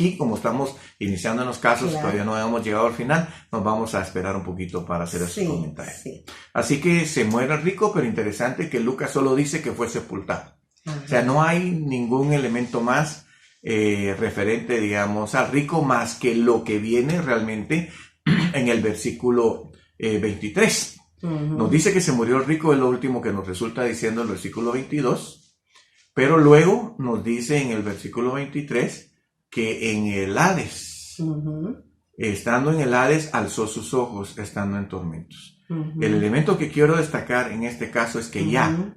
aquí, como estamos iniciando en los casos, Claro. todavía no hemos llegado al final, nos vamos a esperar un poquito para hacer esos comentarios. Sí. Así que se muere el rico, pero interesante que Lucas solo dice que fue sepultado. Ajá. O sea, no hay ningún elemento más referente, digamos, al rico, más que lo que viene realmente en el versículo 23. Nos dice que se murió el rico, es lo último que nos resulta diciendo el versículo 22, pero luego nos dice en el versículo 23 que en el Hades, estando en el Hades, alzó sus ojos, estando en tormentos. El elemento que quiero destacar en este caso es que ya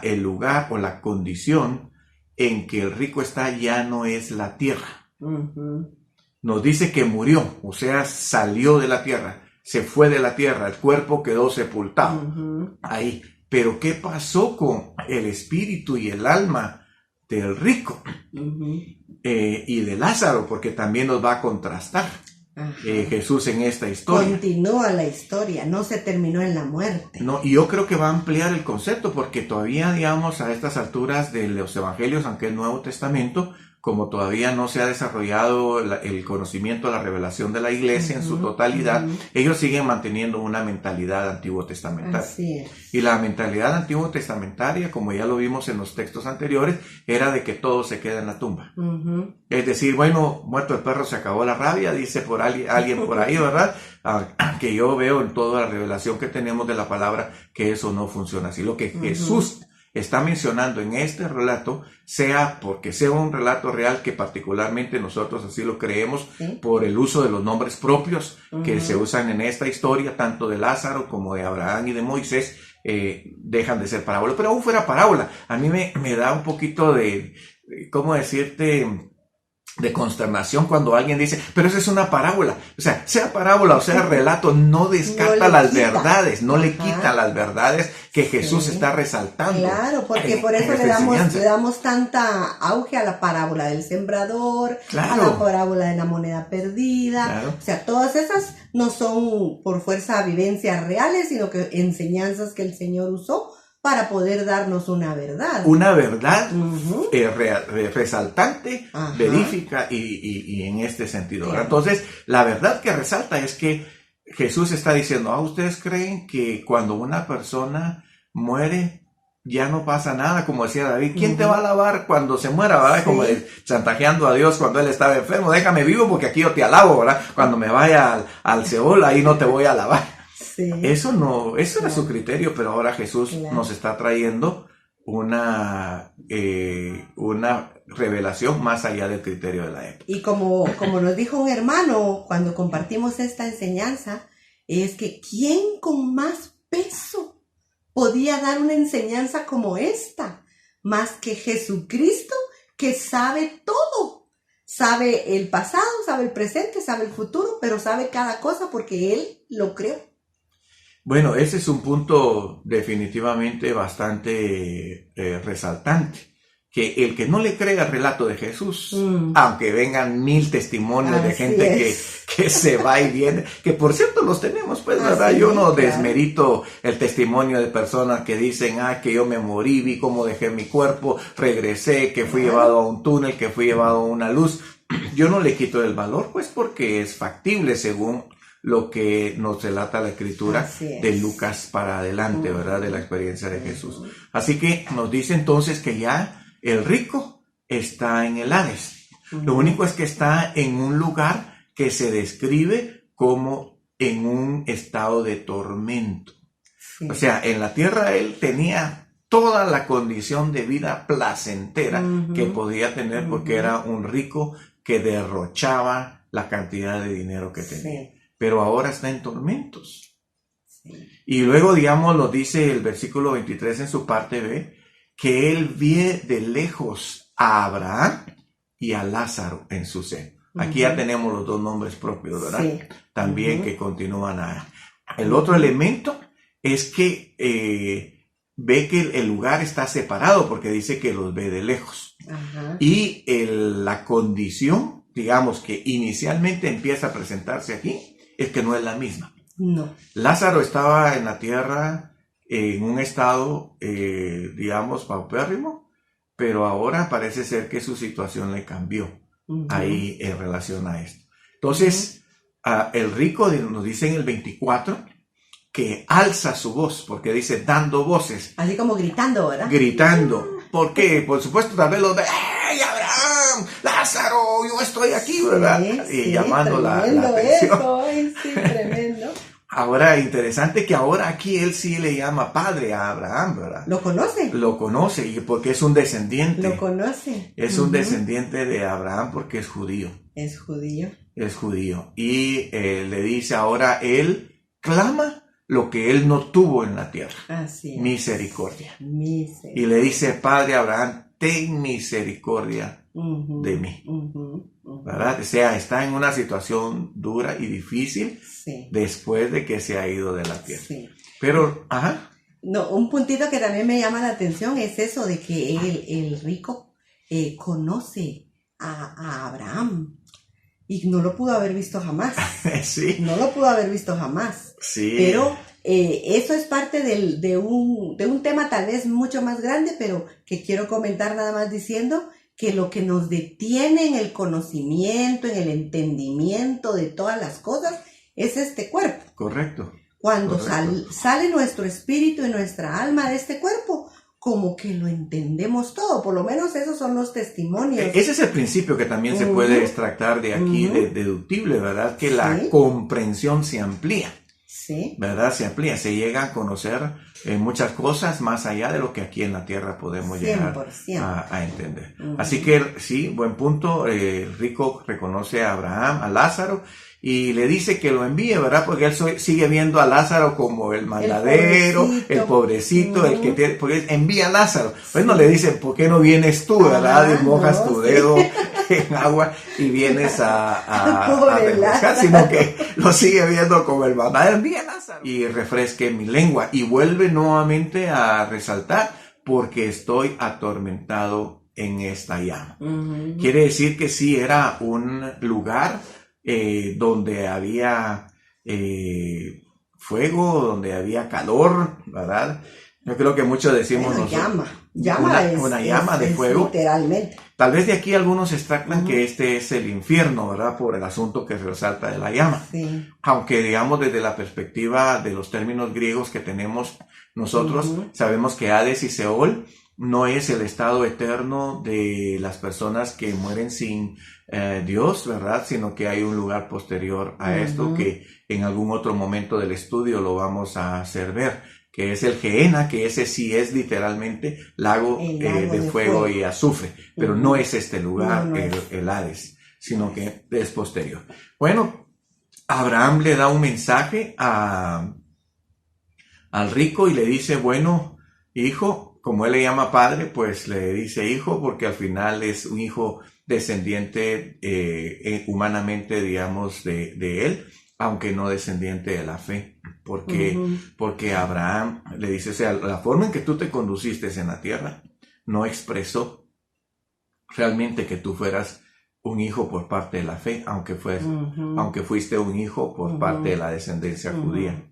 el lugar o la condición en que el rico está ya no es la tierra. Nos dice que murió, o sea, salió de la tierra. Se fue de la tierra, el cuerpo quedó sepultado ahí. Pero ¿qué pasó con el espíritu y el alma del rico y de Lázaro? Porque también nos va a contrastar Jesús en esta historia. Continúa la historia, no se terminó en la muerte. No, y yo creo que va a ampliar el concepto, porque todavía, digamos, a estas alturas de los evangelios, aunque el Nuevo Testamento, como todavía no se ha desarrollado el conocimiento, la revelación de la iglesia en su totalidad, ellos siguen manteniendo una mentalidad antiguo testamentaria. Así es. Y la mentalidad antiguo testamentaria, como ya lo vimos en los textos anteriores, era de que todo se queda en la tumba. Es decir, bueno, muerto el perro se acabó la rabia, dice por alguien por ahí, ¿verdad? Que yo veo en toda la revelación que tenemos de la palabra que eso no funciona así. Lo que Jesús está mencionando en este relato, sea porque sea un relato real, que particularmente nosotros así lo creemos, por el uso de los nombres propios que se usan en esta historia, tanto de Lázaro como de Abraham y de Moisés, dejan de ser parábola. Pero aún fuera parábola, a mí me da un poquito de, ¿cómo decirte?, de consternación cuando alguien dice, pero esa es una parábola. O sea parábola o sea relato, no descarta las verdades, no le quita las verdades que Jesús está resaltando. Claro, porque por eso le damos tanta auge a la parábola del sembrador, a la parábola de la moneda perdida. O sea, todas esas no son por fuerza vivencias reales, sino que enseñanzas que el Señor usó para poder darnos una verdad. Una verdad resaltante, verífica y en este sentido. Claro. Entonces, la verdad que resalta es que Jesús está diciendo, ¿ustedes creen que cuando una persona muere ya no pasa nada? Como decía David, ¿quién te va a alabar cuando se muera? ¿Verdad? Como chantajeando a Dios cuando él estaba enfermo, déjame vivo porque aquí yo te alabo, ¿verdad? Cuando me vaya al Seol, ahí no te voy a alabar. Eso era su criterio, pero ahora Jesús nos está trayendo una revelación más allá del criterio de la época. Y como nos dijo un hermano cuando compartimos esta enseñanza, es que ¿quién con más peso podía dar una enseñanza como esta? Más que Jesucristo, que sabe todo. Sabe el pasado, sabe el presente, sabe el futuro, pero sabe cada cosa porque Él lo creó. Bueno, ese es un punto definitivamente bastante resaltante, que el que no le cree al relato de Jesús, aunque vengan 1000 testimonios de gente que se va y viene, que por cierto los tenemos, pues, ¿verdad? Yo no desmerito el testimonio de personas que dicen, que yo me morí, vi cómo dejé mi cuerpo, regresé, que fui llevado a un túnel, que fui llevado a una luz. Yo no le quito el valor, pues, porque es factible según lo que nos relata la escritura de Lucas para adelante, ¿verdad? De la experiencia de Jesús. Así que nos dice entonces que ya el rico está en el Hades. Lo único es que está en un lugar que se describe como en un estado de tormento. O sea, en la tierra él tenía toda la condición de vida placentera que podía tener porque era un rico que derrochaba la cantidad de dinero que tenía. Pero ahora está en tormentos. Y luego, digamos, lo dice el versículo 23 en su parte B, que él ve de lejos a Abraham y a Lázaro en su seno. Aquí ya tenemos los dos nombres propios, ¿verdad? También que continúan a... El otro elemento es que ve que el lugar está separado porque dice que los ve de lejos. Y la condición, digamos, que inicialmente empieza a presentarse aquí, es que no es la misma. No. Lázaro estaba en la tierra en un estado, digamos, paupérrimo, pero ahora parece ser que su situación le cambió. ahí en relación a esto. Entonces, el rico nos dice en el 24 que alza su voz, porque dice dando voces. Así como gritando, ¿verdad? Gritando. ¿Por qué? Por supuesto, tal vez los ve, ¡hey, Abraham! ¡Lázaro! Yo estoy aquí, ¿verdad? Y llamando la atención. Eso, ay, sí, tremendo. Ahora, interesante que ahora aquí él sí le llama padre a Abraham, ¿verdad? ¿Lo conoce? Lo conoce, y porque es un descendiente. Lo conoce. Es un descendiente de Abraham porque es judío. Es judío. Es judío. Y le dice ahora, él clama lo que él no tuvo en la tierra. Así es. Misericordia. Misericordia. Y le dice, padre Abraham, ten misericordia de mí. ¿Verdad? O sea, está en una situación dura y difícil después de que se ha ido de la tierra. Sí. Pero, No, un puntito que también me llama la atención es eso de que el rico conoce a Abraham y no lo pudo haber visto jamás. Sí. No lo pudo haber visto jamás. Sí. Pero eso es parte de un tema tal vez mucho más grande, pero que quiero comentar nada más diciendo que lo que nos detiene en el conocimiento, en el entendimiento de todas las cosas, es este cuerpo. Correcto. Cuando sale nuestro espíritu y nuestra alma de este cuerpo, como que lo entendemos todo, por lo menos esos son los testimonios. Ese es el principio que también se puede extractar de aquí, deductible, ¿verdad? Que la comprensión se amplía. Sí. ¿Verdad? Se amplía, se llega a conocer muchas cosas más allá de lo que aquí en la tierra podemos 100%. Llegar a entender. Así que sí, buen punto. Rico reconoce a Abraham, a Lázaro, y le dice que lo envíe, ¿verdad? Porque él sigue viendo a Lázaro como el mandadero, el pobrecito, el que tiene, porque envía a Lázaro. Pues no le dice, ¿por qué no vienes tú, verdad? Y mojas tu dedo en agua y vienes a refrescar, sino que lo sigue viendo como el mandadero. Envía a Lázaro y refresque mi lengua. Y vuelve nuevamente a resaltar, porque estoy atormentado en esta llama. Quiere decir que sí era un lugar donde había fuego, donde había calor, ¿verdad? Yo creo que muchos decimos una llama de fuego. Literalmente. Tal vez de aquí algunos extractan que este es el infierno, ¿verdad? Por el asunto que resalta de la llama. Sí. Aunque digamos desde la perspectiva de los términos griegos que tenemos nosotros, sabemos que Hades y Seol no es el estado eterno de las personas que mueren sin Dios, ¿verdad? Sino que hay un lugar posterior a esto que en algún otro momento del estudio lo vamos a hacer ver, que es el Gehenna, que ese sí es literalmente lago de fuego y azufre, pero no es este lugar, el Hades, sino que es posterior. Bueno, Abraham le da un mensaje al rico y le dice, bueno, hijo, como él le llama padre, pues le dice hijo, porque al final es un hijo descendiente humanamente, digamos, de él, aunque no descendiente de la fe, porque Abraham le dice, o sea, la forma en que tú te conduciste en la tierra no expresó realmente que tú fueras un hijo por parte de la fe, aunque fuiste un hijo por parte de la descendencia judía.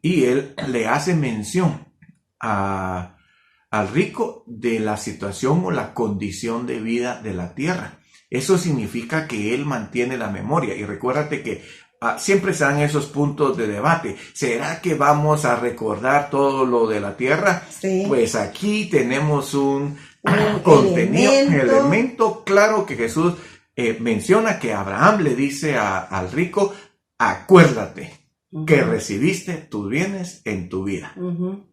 Y él le hace mención al rico de la situación o la condición de vida de la tierra. Eso significa que él mantiene la memoria. Y recuérdate que siempre se dan esos puntos de debate. ¿Será que vamos a recordar todo lo de la tierra? Sí. Pues aquí tenemos un contenido, elemento claro que Jesús menciona, que Abraham le dice al rico, acuérdate que recibiste tus bienes en tu vida.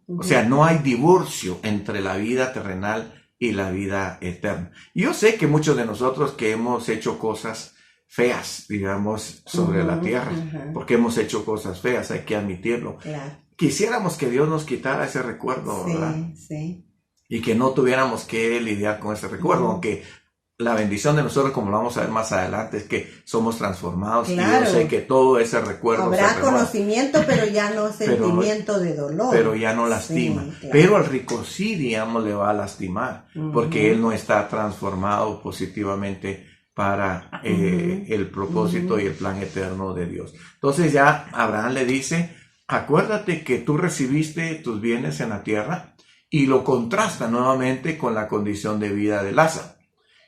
O sea, no hay divorcio entre la vida terrenal y la vida eterna. Yo sé que muchos de nosotros que hemos hecho cosas feas, digamos, sobre la tierra, porque hemos hecho cosas feas, hay que admitirlo. Claro. Quisiéramos que Dios nos quitara ese recuerdo, ¿verdad? Sí. Y que no tuviéramos que lidiar con ese recuerdo, aunque la bendición de nosotros, como lo vamos a ver más adelante, es que somos transformados. Claro. Y yo sé que todo ese recuerdo habrá conocimiento, pero ya no sentimiento de dolor. Pero ya no lastima. Sí, claro. Pero al rico sí, digamos, le va a lastimar, porque él no está transformado positivamente para el propósito y el plan eterno de Dios. Entonces ya Abraham le dice, acuérdate que tú recibiste tus bienes en la tierra, y lo contrasta nuevamente con la condición de vida de Lázaro.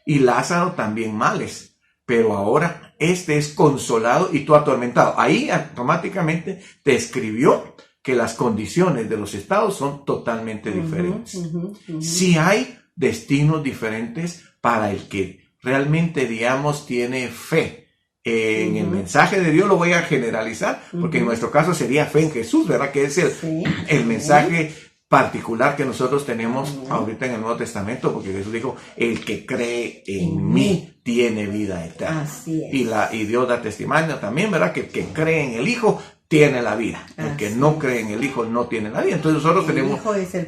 Y Lázaro también males, pero ahora este es consolado y tú atormentado. Ahí automáticamente te escribió que las condiciones de los estados son totalmente diferentes. Sí hay destinos diferentes para el que realmente, digamos, tiene fe en el mensaje de Dios. Lo voy a generalizar, porque en nuestro caso sería fe en Jesús, ¿verdad? Que es el mensaje particular que nosotros tenemos ahorita en el Nuevo Testamento, porque Jesús dijo, el que cree en mí tiene vida eterna. Así es. Y Dios da testimonio también, ¿verdad? Que el que cree en el Hijo tiene la vida. El que no cree en el Hijo no tiene la vida. Entonces nosotros tenemos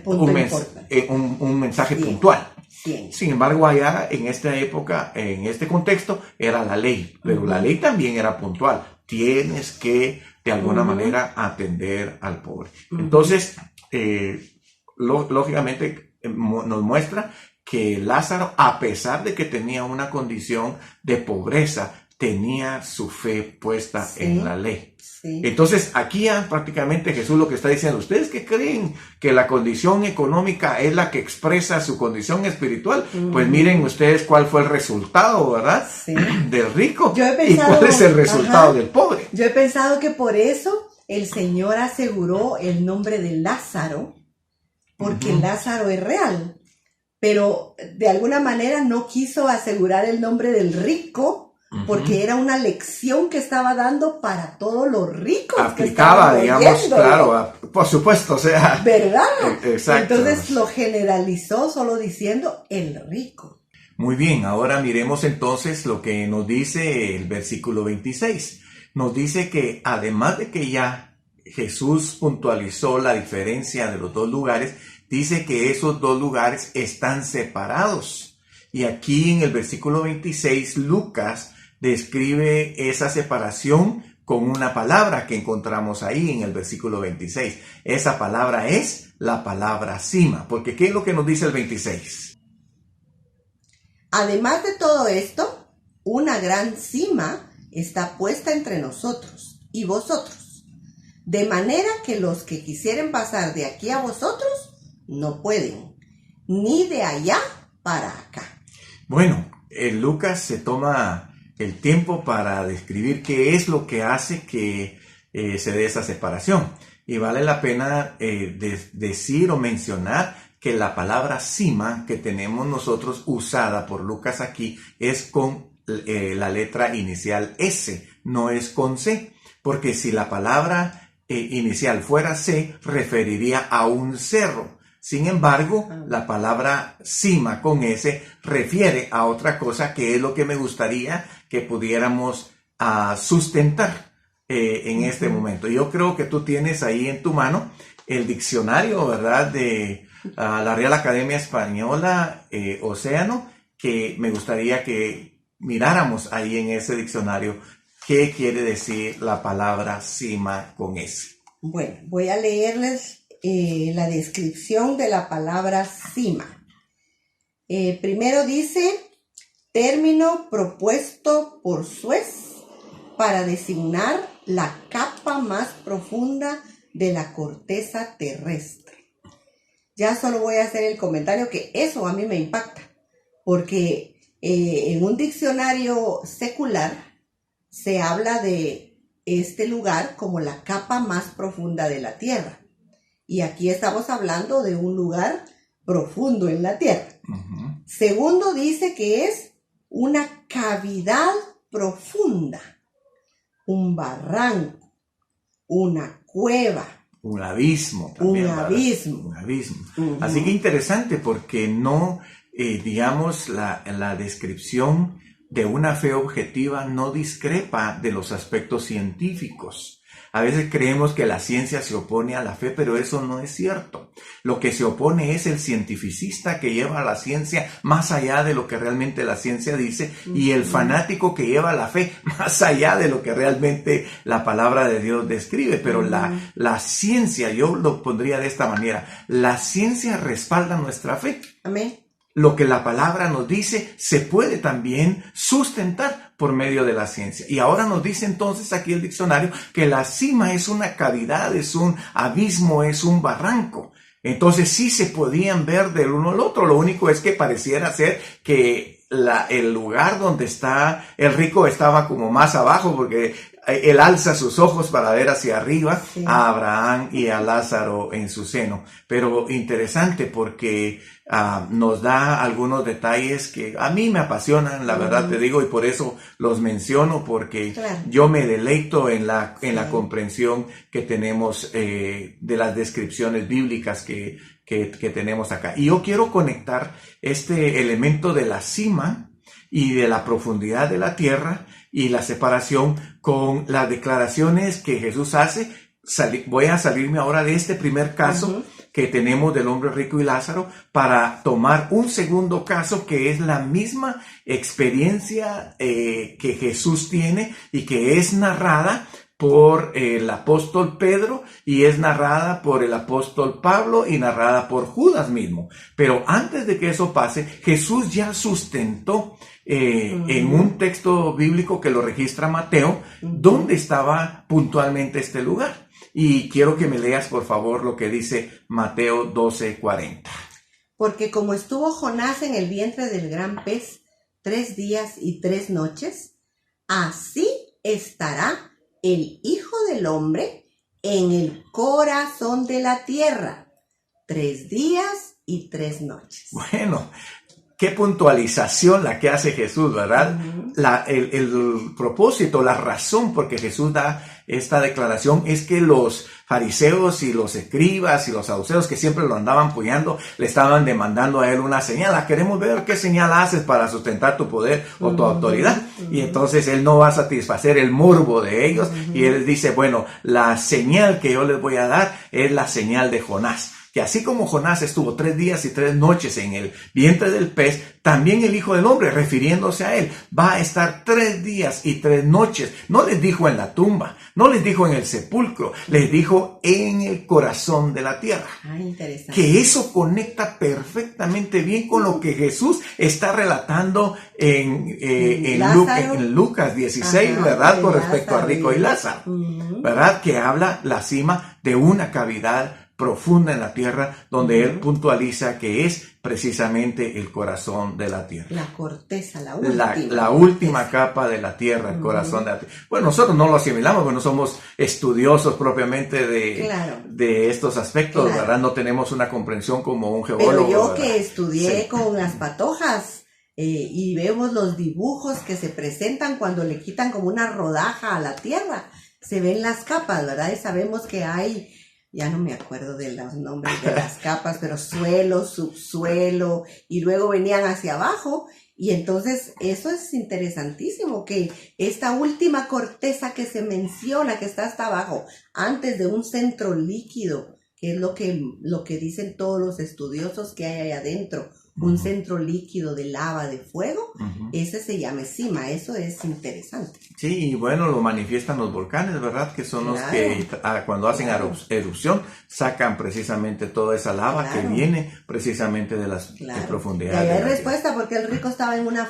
un mensaje puntual. Sin embargo, allá en esta época, en este contexto, era la ley. Pero la ley también era puntual. Tienes que, de alguna manera, atender al pobre. Entonces, lógicamente, nos muestra que Lázaro, a pesar de que tenía una condición de pobreza, tenía su fe puesta en la ley. Entonces, aquí ya prácticamente Jesús lo que está diciendo, ustedes que creen que la condición económica es la que expresa su condición espiritual, pues miren ustedes cuál fue el resultado, ¿verdad? Del rico. Y cuál es el resultado del pobre. Yo he pensado que por eso el Señor aseguró el nombre de Lázaro, porque Lázaro es real, pero de alguna manera no quiso asegurar el nombre del rico, porque era una lección que estaba dando para todos los ricos. Aplicaba, digamos, claro, por supuesto, o sea. ¿Verdad? Exacto. Entonces lo generalizó solo diciendo el rico. Muy bien, ahora miremos entonces lo que nos dice el versículo 26. Nos dice que además de que ya Jesús puntualizó la diferencia de los dos lugares, dice que esos dos lugares están separados. Y aquí en el versículo 26, Lucas describe esa separación con una palabra que encontramos ahí en el versículo 26. Esa palabra es la palabra cima, porque ¿qué es lo que nos dice el 26? Además de todo esto, una gran cima está puesta entre nosotros y vosotros, de manera que los que quisieren pasar de aquí a vosotros no pueden, ni de allá para acá. Bueno, Lucas se toma el tiempo para describir qué es lo que hace que se dé esa separación. Y vale la pena decir o mencionar que la palabra cima que tenemos nosotros usada por Lucas aquí es con la letra inicial S, no es con C. Porque si la palabra inicial fuera C, referiría a un cerro. Sin embargo, la palabra cima con S refiere a otra cosa, que es lo que me gustaría que pudiéramos sustentar en este momento. Yo creo que tú tienes ahí en tu mano el diccionario, ¿verdad?, de la Real Academia Española, Océano, que me gustaría que miráramos ahí en ese diccionario qué quiere decir la palabra cima con S. Bueno, voy a leerles la descripción de la palabra cima. Primero dice, término propuesto por Suez para designar la capa más profunda de la corteza terrestre. Ya solo voy a hacer el comentario que eso a mí me impacta, porque en un diccionario secular se habla de este lugar como la capa más profunda de la tierra. Y aquí estamos hablando de un lugar profundo en la tierra. Segundo, dice que es una cavidad profunda, un barranco, una cueva. Un abismo también. Un abismo. Un abismo. Así que interesante, porque no, digamos, la descripción de una fe objetiva no discrepa de los aspectos científicos. A veces creemos que la ciencia se opone a la fe, pero eso no es cierto. Lo que se opone es el cientificista que lleva la ciencia más allá de lo que realmente la ciencia dice, y el fanático que lleva la fe más allá de lo que realmente la palabra de Dios describe. Pero la ciencia, yo lo pondría de esta manera, la ciencia respalda nuestra fe. Amén. Lo que la palabra nos dice se puede también sustentar por medio de la ciencia. Y ahora nos dice entonces aquí el diccionario que la cima es una cavidad, es un abismo, es un barranco. Entonces sí se podían ver del uno al otro. Lo único es que pareciera ser que el lugar donde está el rico estaba como más abajo, porque él alza sus ojos para ver hacia arriba, sí, a Abraham y a Lázaro en su seno. Pero interesante porque nos da algunos detalles que a mí me apasionan, la verdad te digo, y por eso los menciono, porque claro, yo me deleito en la comprensión que tenemos de las descripciones bíblicas que tenemos acá. Y yo quiero conectar este elemento de la cima y de la profundidad de la tierra y la separación con las declaraciones que Jesús hace. Voy a salirme ahora de este primer caso que tenemos del hombre rico y Lázaro para tomar un segundo caso que es la misma experiencia que Jesús tiene y que es narrada por el apóstol Pedro y es narrada por el apóstol Pablo y narrada por Judas mismo. Pero antes de que eso pase, Jesús ya sustentó en un texto bíblico que lo registra Mateo, dónde estaba puntualmente este lugar. Y quiero que me leas, por favor, lo que dice Mateo 12:40. Porque como estuvo Jonás en el vientre del gran pez 3 días y 3 noches, así estará el Hijo del Hombre en el corazón de la tierra 3 días y 3 noches. Bueno, qué puntualización la que hace Jesús, ¿verdad? El propósito, la razón por que Jesús da esta declaración es que los fariseos y los escribas y los saduceos que siempre lo andaban apoyando, le estaban demandando a él una señal. Queremos ver qué señal haces para sustentar tu poder o tu autoridad. Y entonces él no va a satisfacer el morbo de ellos. Y él dice, bueno, la señal que yo les voy a dar es la señal de Jonás. Que así como Jonás estuvo 3 días y 3 noches en el vientre del pez, también el Hijo del Hombre, refiriéndose a él, va a estar 3 días y 3 noches. No les dijo en la tumba, no les dijo en el sepulcro, les dijo en el corazón de la tierra. Interesante. Que eso conecta perfectamente bien con lo que Jesús está relatando en Lucas 16, ¿verdad? Con respecto a rico y Lázaro, ¿verdad? Que habla la cima de una cavidad profunda en la tierra, donde él puntualiza que es precisamente el corazón de la tierra. La corteza, la última. La última capa de la tierra, el corazón de la tierra. Bueno, nosotros no lo asimilamos, porque no somos estudiosos propiamente de estos aspectos, ¿verdad? No tenemos una comprensión como un geólogo. Pero yo ¿verdad? Que estudié con las patojas, y vemos los dibujos que se presentan cuando le quitan como una rodaja a la tierra. Se ven las capas, ¿verdad? Y sabemos que hay... Ya no me acuerdo de los nombres de las capas, pero suelo, subsuelo, y luego venían hacia abajo. Y entonces eso es interesantísimo, que esta última corteza que se menciona, que está hasta abajo, antes de un centro líquido, que es lo que dicen todos los estudiosos que hay ahí adentro, un centro líquido de lava, de fuego, ese se llama cima. Eso es interesante. Sí, y bueno, lo manifiestan los volcanes, ¿verdad? Que son los que cuando hacen erupción sacan precisamente toda esa lava que viene precisamente de las profundidades. Y ahí hay respuesta porque el rico estaba en una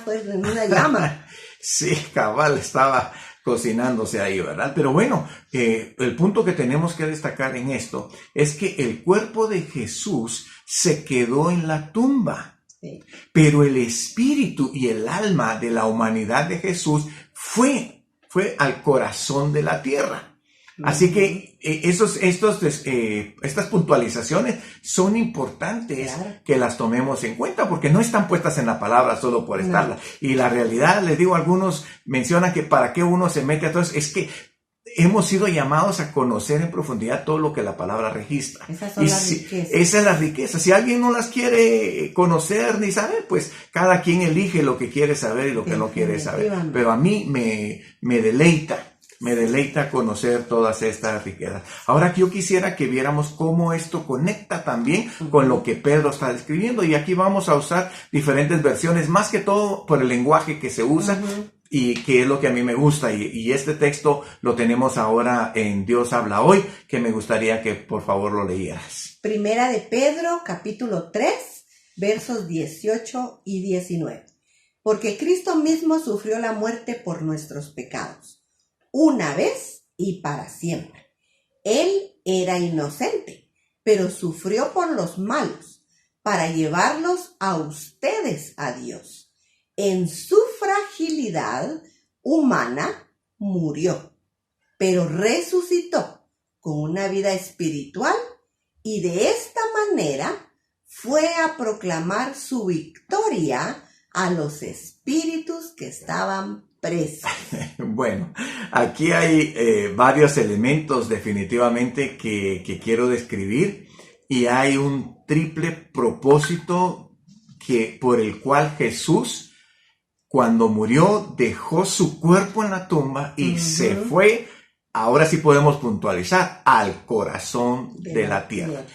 llama. Sí, cabal, estaba cocinándose ahí, ¿verdad? Pero bueno, el punto que tenemos que destacar en esto es que el cuerpo de Jesús se quedó en la tumba. Sí. Pero el espíritu y el alma de la humanidad de Jesús fue al corazón de la tierra. Así que estas puntualizaciones son importantes que las tomemos en cuenta, porque no están puestas en la palabra solo por estarla. Y la realidad, les digo, algunos mencionan que para qué uno se mete a todo eso, es que hemos sido llamados a conocer en profundidad todo lo que la palabra registra. Esas son las riquezas. Esa es la riqueza. Si alguien no las quiere conocer ni saber, pues cada quien elige lo que quiere saber y lo que no quiere saber. Pero a mí me deleita conocer todas estas riquezas. Ahora que yo quisiera que viéramos cómo esto conecta también con lo que Pedro está describiendo. Y aquí vamos a usar diferentes versiones, más que todo por el lenguaje que se usa. Y que es lo que a mí me gusta, y este texto lo tenemos ahora en Dios habla hoy, que me gustaría que por favor lo leyeras. Primera de Pedro, capítulo 3, versos 18 y 19. Porque Cristo mismo sufrió la muerte por nuestros pecados, una vez y para siempre. Él era inocente, pero sufrió por los malos, para llevarlos a ustedes a Dios. en su fragilidad humana murió, pero resucitó con una vida espiritual y de esta manera fue a proclamar su victoria a los espíritus que estaban presos. Bueno, aquí hay varios elementos definitivamente que quiero describir y hay un triple propósito por el cual Jesús, cuando murió, dejó su cuerpo en la tumba y se fue, ahora sí podemos puntualizar, al corazón de la tierra.